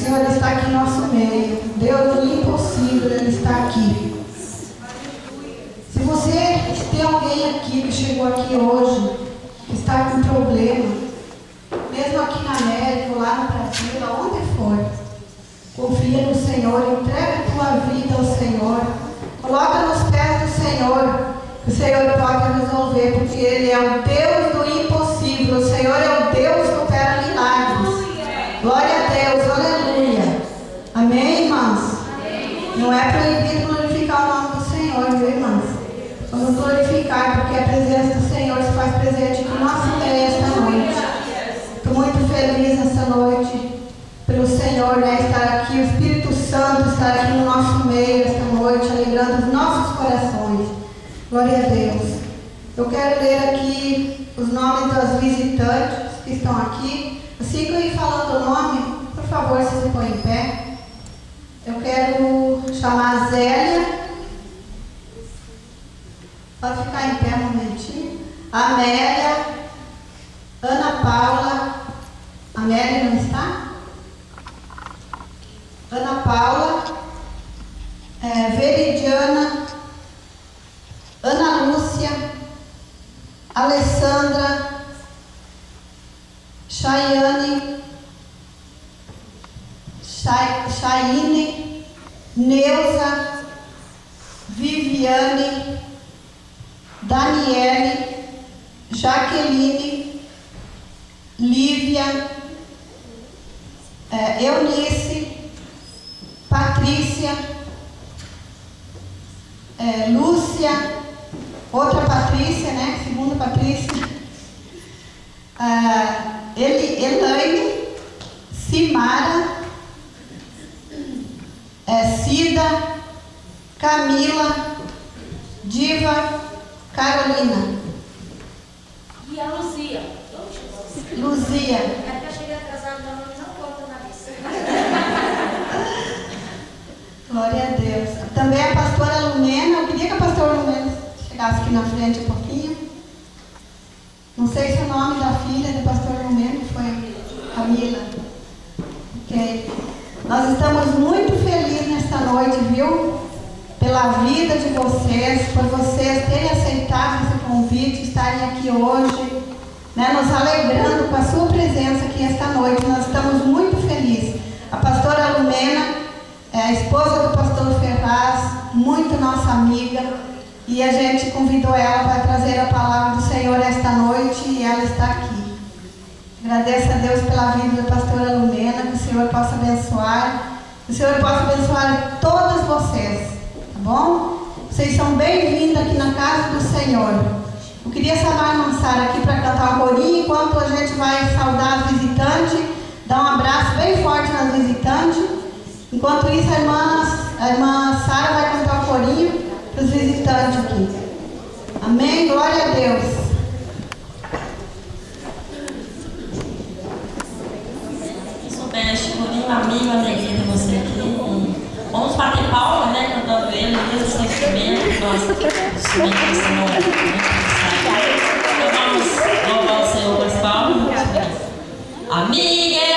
Senhor está aqui em nosso meio. Deus do impossível, Ele está aqui. Se você tem alguém aqui que chegou aqui hoje, que está com problema, mesmo aqui na América, ou lá no Brasil, aonde for, confia no Senhor, entrega a tua vida ao Senhor, coloca nos pés do Senhor, que o Senhor pode resolver, porque Ele é o Deus do impossível, o Senhor é o Deus que opera milagres. Glória a Deus, aleluia. Amém, irmãos? Não é proibido glorificar o nome do Senhor, viu, irmãos? Vamos glorificar, porque a presença do Senhor se faz presente em nosso meio esta noite. Estou muito feliz nessa noite pelo Senhor, né, estar aqui, o Espírito Santo estar aqui no nosso meio esta noite, alegrando os nossos corações. Glória a Deus. Eu quero ler aqui os nomes das visitantes que estão aqui. Assim que eu ir falando o nome, por favor, se põe em pé. Eu quero chamar a Zélia. Pode ficar em pé um momentinho. Amélia, Ana Paula. Amélia não está? Ana Paula, Veridiana, Ana Lúcia, Alessandra, Chayane, Chaine, Neuza, Viviane, Daniele, Jaqueline, Lívia, Eunice, Patrícia, Lúcia, outra Patrícia, né? Segunda Patrícia, Elaine, Simara, Cida, Camila, Diva, Carolina. E a Luzia. Luzia. É que eu cheguei atrasada, meu nome não conta na lista. Glória a Deus. Também a pastora Lumena. Eu queria que a pastora Lumena chegasse aqui na frente um pouquinho. Não sei se o nome da filha do pastor Lumena foi Camila. Ok. Nós estamos muito felizes nesta noite, viu? Pela vida de vocês, por vocês terem aceitado esse convite, estarem aqui hoje, né, nos alegrando com a sua presença aqui esta noite. Nós estamos muito felizes. A pastora Lumena é a esposa do pastor Ferraz, muito nossa amiga, e a gente convidou ela para trazer a palavra do Senhor esta noite e ela está aqui. Agradeço a Deus pela vida da pastora Lumena, que o Senhor possa abençoar, que o Senhor possa abençoar todas vocês, tá bom? Vocês são bem-vindos aqui na casa do Senhor. Eu queria chamar a irmã Sara aqui para cantar um corinho, enquanto a gente vai saudar as visitantes, dar um abraço bem forte nas visitantes. Enquanto isso, a irmã Sara vai cantar um corinho para os visitantes aqui. Amém? Glória a Deus. Corinho, amigo, alegria ter você aqui. Vamos bater palma, né? Cantando ele, mesmo instrumento, nós instrumentos do Senhor. Então vamos louvar o Senhor com as palmas. Amiga.